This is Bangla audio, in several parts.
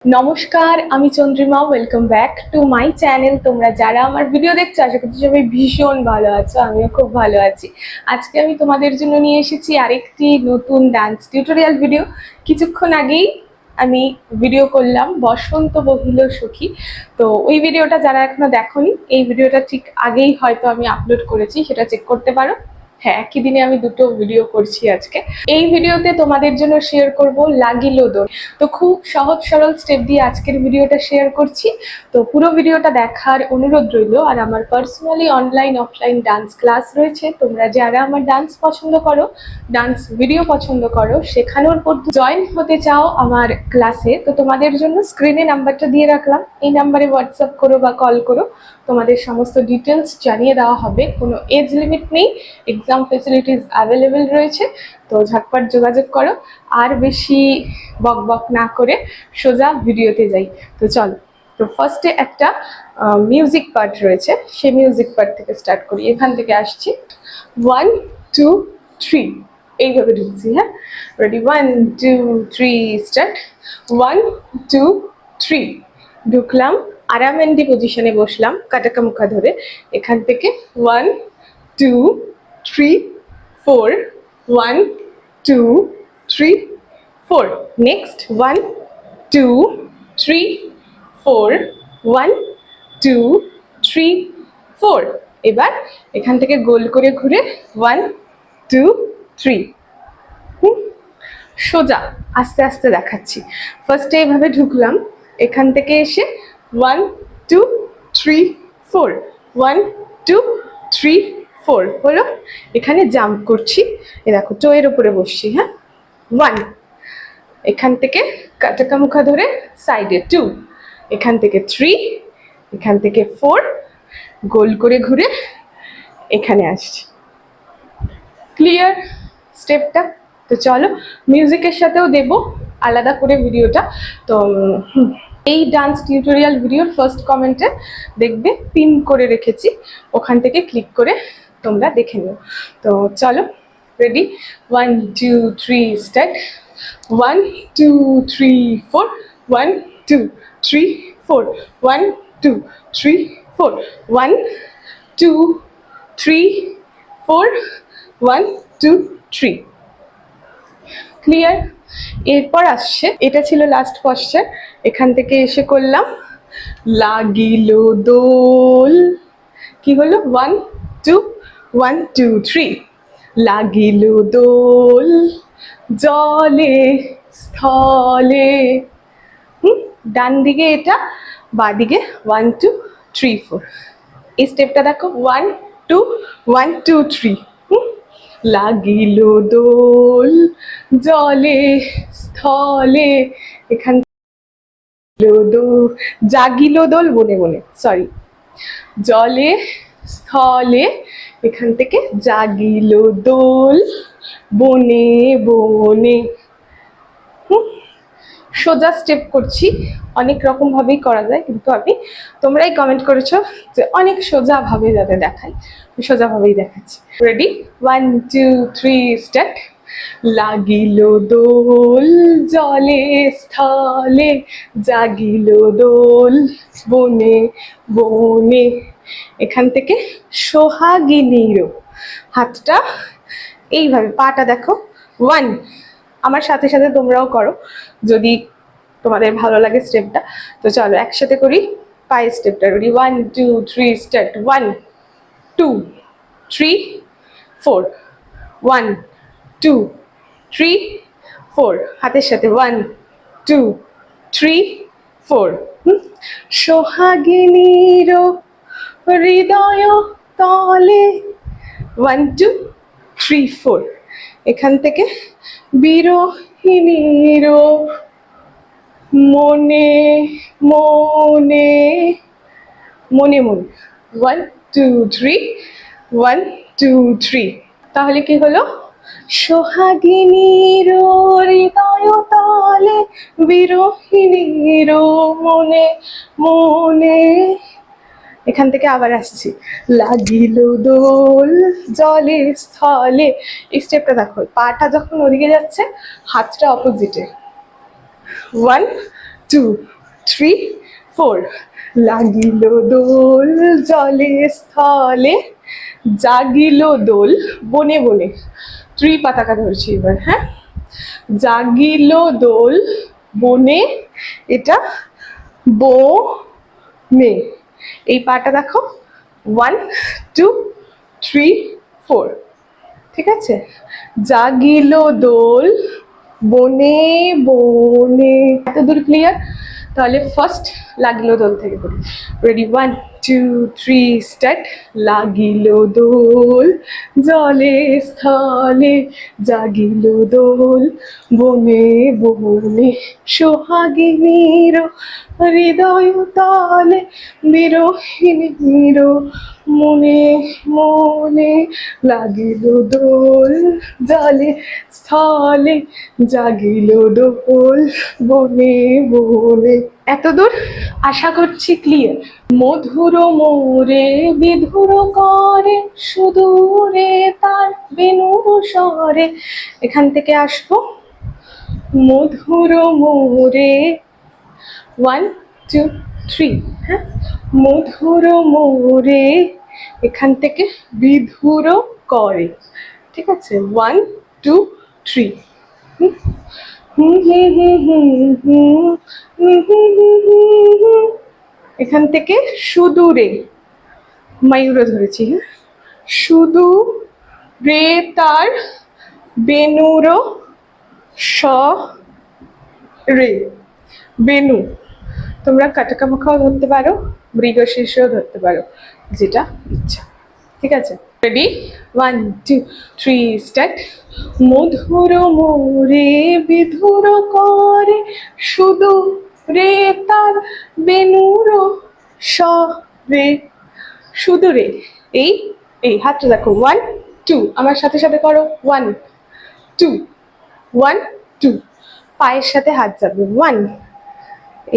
নমস্কার, আমি Chandrima. Welcome back to my channel. তোমরা যারা আমার ভিডিও দেখছো আশা করছি সবাই ভীষণ ভালো আছো, আমিও খুব ভালো আছি। আজকে আমি তোমাদের জন্য নিয়ে এসেছি আরেকটি নতুন ডান্স টিউটোরিয়াল ভিডিও। কিছুক্ষণ আগেই আমি ভিডিও করলাম বসন্ত বহিল সখী। তো ওই ভিডিওটা যারা এখনো দেখোনি, এই ভিডিওটা ঠিক আগেই হয়তো আমি আপলোড করেছি, সেটা চেক করতে পারো। হ্যাঁ, একই দিনে আমি দুটো ভিডিও করছি আজকে। এই ভিডিওতে তোমাদের জন্য শেয়ার করব লাগিলো দোল। তো খুব সহজ সরল স্টেপ দিয়ে আজকের ভিডিওটা শেয়ার করছি। তো পুরো ভিডিওটা দেখার অনুরোধ রইল। আর আমার personally online offline dance class রয়েছে। তোমরা যারা আমার ডান্স পছন্দ করো, ডান্স ভিডিও পছন্দ করো, শেখানোর পর জয়েন হতে চাও আমার ক্লাসে, তো তোমাদের জন্য স্ক্রিনে নাম্বারটা দিয়ে রাখলাম। এই নাম্বারে হোয়াটসঅ্যাপ করো বা কল করো, তোমাদের সমস্ত ডিটেলস জানিয়ে দেওয়া হবে। কোনো এজ লিমিট নেই, এক্সাম ফেসিলিটিস অ্যাভেলেবেল রয়েছে। তো ঝটপট যোগাযোগ করো। আর বেশি বকবক না করে সোজা ভিডিওতে যাই। তো চলো, তো ফার্স্টে একটা মিউজিক পার্ট রয়েছে, সেই মিউজিক পার্ট থেকে স্টার্ট করি। এখান থেকে আসছি 1 2 3, এইভাবে ঢুকছি। হ্যাঁ, রেডি? 1 2 3 স্টার্ট। 1 2 3 ঢুকলাম, আরামেন্ডি পজিশনে বসলাম, কাটাকা মুখা ধরে। এখান থেকে 1 2 3 4, 1 2 3 4। নেক্সট 1 2 3 4, 1 2 3 4। এবার এখান থেকে গোল করে ঘুরে 1 2 3। সোজা আস্তে আস্তে দেখাচ্ছি। ফার্স্টে এভাবে ঢুকলাম, এখান থেকে এসে 1 2 3 4, 1 2 3 4 হলো। এখানে জাম্প করছি, এ দেখো টোয়ের উপরে বসছি। হ্যাঁ, 1, এখান থেকে কাটাকা মুখা ধরে সাইডে 2, এখান থেকে 3, এখান থেকে 4, গোল করে ঘুরে এখানে আসছি। ক্লিয়ার স্টেপটা? তো চলো, মিউজিকের সাথেও দেব আলাদা করে ভিডিওটা। তো এই ডান্স টিউটোরিয়াল ভিডিওর ফার্স্ট কমেন্টে দেখবে পিন করে রেখেছি, ওখান থেকে ক্লিক করে তোমরা দেখে নিও। তো চলো, রেডি? 1 2 3 স্টার্ট। 1 2 3 4, 1 2 3 4, 1 2 3 4, 1 2 3 4, 1 2 3। ক্লিয়ার? এরপর আসছে, এটা ছিল লাস্ট পশ্চার। এখান থেকে এসে করলাম লাগিল দোল। কি হলো? 1 2 1 2 3। লাগিল দোল জলে স্থলে। ডান দিকে এটা, বাঁ দিকে 1 2 3 4। এই স্টেপটা দেখো, 1 2 1 2 3। লাগিল দোল জলে স্থলে। এখান জাগিল দোল বনে বনে, সরি, জলে স্থলে। এখান থেকে জাগিল দোল বনে বনে। সোজা স্টেপ করছি, অনেক রকম ভাবেই করা যায়, কিন্তু আমি, তোমরাই কমেন্ট করেছো যে অনেক সোজা ভাবে যাতে দেখাই, সোজা ভাবেই দেখাচ্ছি। রেডি? 1 2 3 স্টার্ট। লাগিল দোল জলে স্থলে, জাগিল দোল বনে বনে। এখান থেকে সোহাগিনীর, হাতটা এইভাবে, পাটা দেখো। 1, আমার সাথে সাথে তোমরাও করো যদি তোমাদের ভালো লাগে স্টেপটা। তো চলো একসাথে করি পায়ের স্টেপটা। রেডি? 1 2 3 স্টার্ট। 1 2 3 4, 1 2 3 4। হাতের সাথে 1 2 3 4। সোহাগিনীর হৃদয় তলে, 1 2 3 4। এখান থেকে বিরহিনীর মনে মনে মনে মনে, 1 2 3, 1 2 3। তাহলে কি হলো? সোহাগিনীর হৃদয় তলে, বিরহিনীর মনে মনে। এখান থেকে আবার আসছি, লাগিল দোল জলে স্থলে। এই স্টেপটা দেখো, পাটা যখন ওদিকে যাচ্ছে, হাতটা অপোজিটে। 1 2 3 4 লাগিল দোল জলে স্থলে জাগিল দোল বনে বনে। পতাকা ধরছি এবার, হ্যাঁ। জাগিল দোল বনে, এটা বনে। এই পাটা দেখো, 1 2 3 4, ঠিক আছে। জাগিল দোল বনে বনে, এত দূর ক্লিয়ার? তাহলে ফার্স্ট লাগিল দোল থেকে করি। Ready, 1 2 3 start. লাগিল দোল জলে স্থলে জাগিল দোল বনে বনে, সোহাগিনীর হৃদয় তলে বিরহিণীর মনে মনে লাগিল দোল জলে স্থলে জাগিল দোল বনে বনে। এত দূর আশা করছি ক্লিয়ার। মধুর মোরে বিধুর করে সুদূরে তার বেণুর স্বরে, এখান থেকে আসবো। মধুর মোরে 1 2 3, হ্যাঁ। মধুর মোরে, এখান থেকে বিধুর করে, ঠিক আছে। 1 2 3, এখান থেকে সুদূরে, মায়ূরে ধরেছি, হ্যাঁ। সুদূরে তার বেণুর স্বরে, বেণু। তোমরা কাটাকা মুখাও ধরতে পারো, মৃগশীর্ষও ধরতে পারো, যেটা ইচ্ছা, ঠিক আছে। Ready, 1 2 3 start. মধুর মোরে বিধুর করে সুদূরে তার বেণুর স্বরে, সুদূরে। এই এই হাতটা দেখো, 1 2, আমার সাথে সাথে করো, 1 2 1 2, পায়ের সাথে হাত যাবে, 1,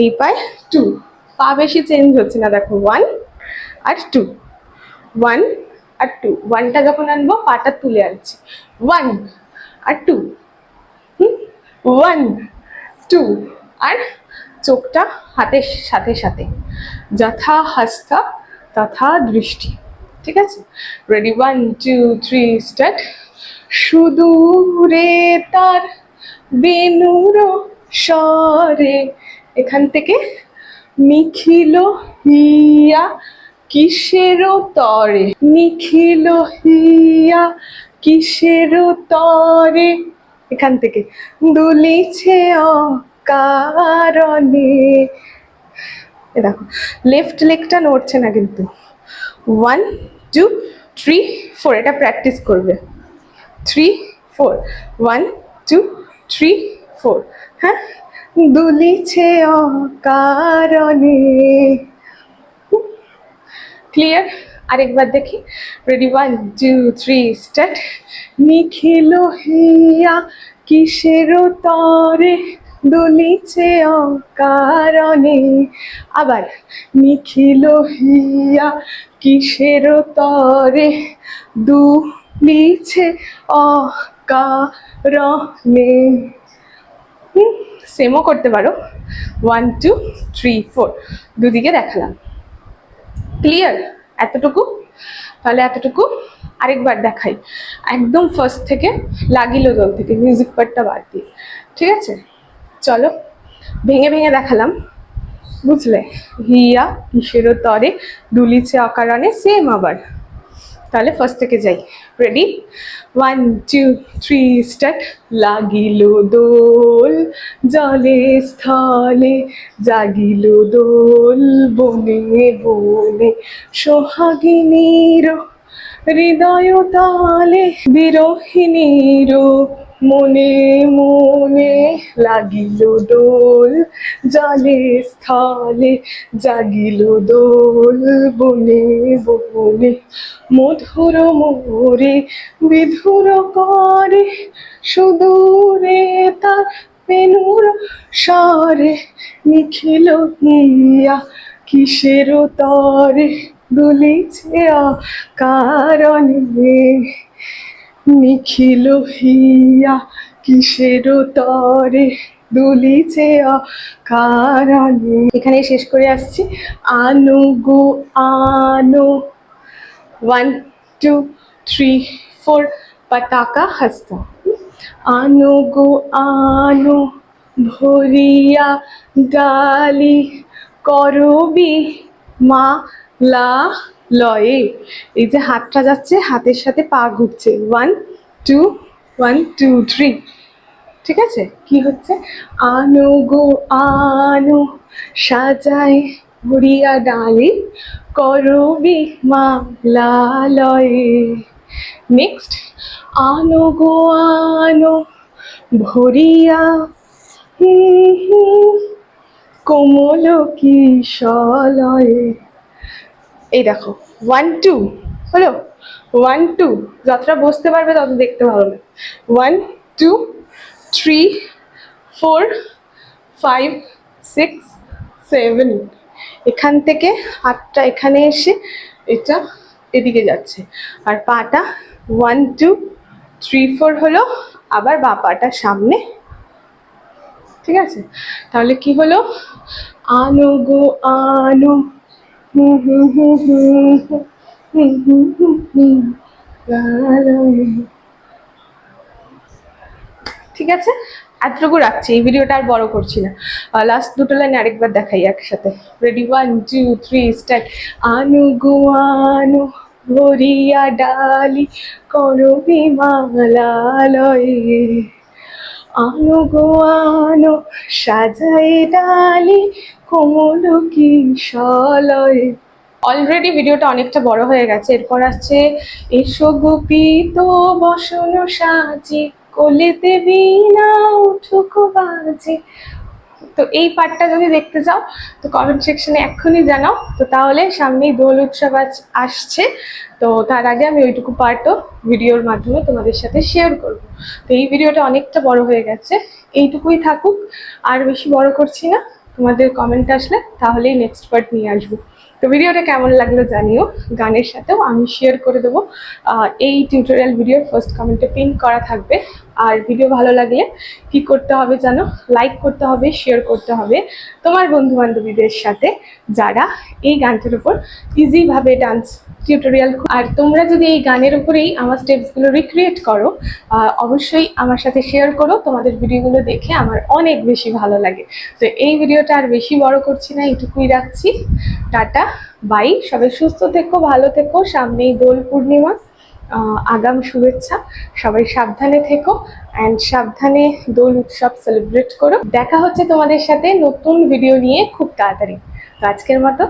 এই পায়ে 2, পা বেশি চেঞ্জ হচ্ছে না, দেখো 1 আর 2, 1 আর 2, 1টা যখন আনবো পাটা তুলে আনছি, 1 আর 2, 1 2, আর চোখটা হাতের সাথে সাথে, যথা হস্তা তথা দৃষ্টি, ঠিক আছে। Ready, 1 2 3 start. সুদূরে তার বেণুর স্বরে, এখান থেকে নিখিল হিয়া কিসের তরে, নিখিল হিয়া কিসের তরে, এখান থেকে দুলিছে অকারণে। এ দেখো লেফট লেগটা নড়ছে না কিন্তু। 1 2 3 4, এটা প্র্যাকটিস করবে। 3 4, 1 2 3 4, হ্যাঁ। দুলিছে অকারণে। ক্লিয়ার? আরেকবার দেখি। Ready, 1 2 3 start. নিখিল হিয়া কিসের তরে দুলিছে অকারণে। আবার নিখিল হিয়া কিসের তরে দুলিছে অকারণে। সেমও করতে পারো, 1 2 3 4, দুদিকে দেখালাম। ক্লিয়ার এতটুকু? তাহলে এতটুকু আরেকবার দেখাই, একদম ফার্স্ট থেকে, লাগিল দোল থেকে, মিউজিক পার্টটা বাদ দিয়ে, ঠিক আছে। চলো ভেঙে ভেঙে দেখালাম, বুঝলে? হিয়া কিসের তরে দুলিছে অকারণে, সেম আবার। তাহলে ফার্স্ট থেকে যাই। Ready, 1 2 3 start. লাগিল দোল জলে স্থলে জাগিল দোল বনে বনে, সোহাগিনীর হৃদয় তালে বিরহিণীর মনে মনে লাগিল দোল জলে স্থলে জাগিল দোল বনে বনে। মধুর মোরে বিধুর করে সুদূরে তার বেণুর স্বরে, নিখিল হিয়া কিসের তরে দুলিছে অকারণে, নিখিল হিয়া কিসের তরে দুলিছে অকারণে। এখানে শেষ করে আসছি। আনু গো আনু, 1 2 3 4 पटाखा हंसता। आनो गो आनो भरिया डाली করবি মা লা লয়ে। এই যে হাতটা যাচ্ছে, হাতের সাথে পা ঘুরছে, 1 2 1 2 3। ঠিক আছে, কি হচ্ছে? আনো গো আনো সাজায় ভরিয়া ডালি করবি মা লালয়ে। নেক্সট, আনো গো আনো ভরিয়া কোমল কিশলয়ে। এই দেখো 1 2 হলো, 1 2, যতটা বসতে পারবে তত দেখতে ভালো লাগে। 1 2 3 4 5 6 7। এখান থেকে হাতটা এখানে এসে এটা এদিকে যাচ্ছে, আর পাটা 1 2 3 4 হলো, আবার বা পাটা সামনে। ঠিক আছে, তাহলে কি হলো? আনো গো আনো ঠিক আছে, এতটুকু রাখছি, এই ভিডিওটা আর বড় করছি না। লাস্ট দুটো লাইন আরেকবার দেখাই একসাথে। Ready, 1 2 3 start. আনু গো আনু ভরিয়া ডালি করবি মালালয়ে। আনো গো আনো সাজাই ডালি কোমল কিশলয়ে। অলরেডি ভিডিওটা অনেকটা বড় হয়ে গেছে। এরপর আসছে এসো গোপিত বসন সাজি কোলেতে বীণা উঠুক বাজে। তো এই পার্টটা যদি দেখতে চাও তো কমেন্ট সেকশনে এক্ষুনি জানাও। তো তাহলে সামনেই দোল উৎসব আসছে, তো তার আগে আমি ওইটুকু পার্টও ভিডিওর মাধ্যমে তোমাদের সাথে শেয়ার করব। তো এই ভিডিওটা অনেকটা বড় হয়ে গেছে, এইটুকুই থাকুক, আর বেশি বড় করছি না। তোমাদের কমেন্ট আসলে তাহলেই নেক্সট পার্ট নিয়ে আসবো। তো ভিডিওটা কেমন লাগলো জানিও, গানের সাথেও আমি শেয়ার করে দেবো। এই টিউটোরিয়াল ভিডিওর ফার্স্ট কমেন্টে পিন করা থাকবে। আর ভিডিও ভালো লাগলে কি করতে হবে জানো? লাইক করতে হবে, শেয়ার করতে হবে তোমার বন্ধু বান্ধবীদের সাথে, যারা এই গানটার উপর ইজিভাবে ডান্স টিউটোরিয়াল। আর তোমরা যদি এই গানের উপরেই আমার স্টেপসগুলো রিক্রিয়েট করো, অবশ্যই আমার সাথে শেয়ার করো। তোমাদের ভিডিওগুলো দেখে আমার অনেক বেশি ভালো লাগে। তো এই ভিডিওটা আর বেশি বড় করছি না, এইটুকুই রাখছি। টাটা, বাই, সবাই সুস্থ থেকো, ভালো থেকো। সামনেই দোল পূর্ণিমা, আগাম শুভেচ্ছা। সবাই সাবধানে থেকো অ্যান্ড সাবধানে দোল উৎসব সেলিব্রেট করো। দেখা হচ্ছে তোমাদের সাথে নতুন ভিডিও নিয়ে খুব তাড়াতাড়ি। তো আজকের মতো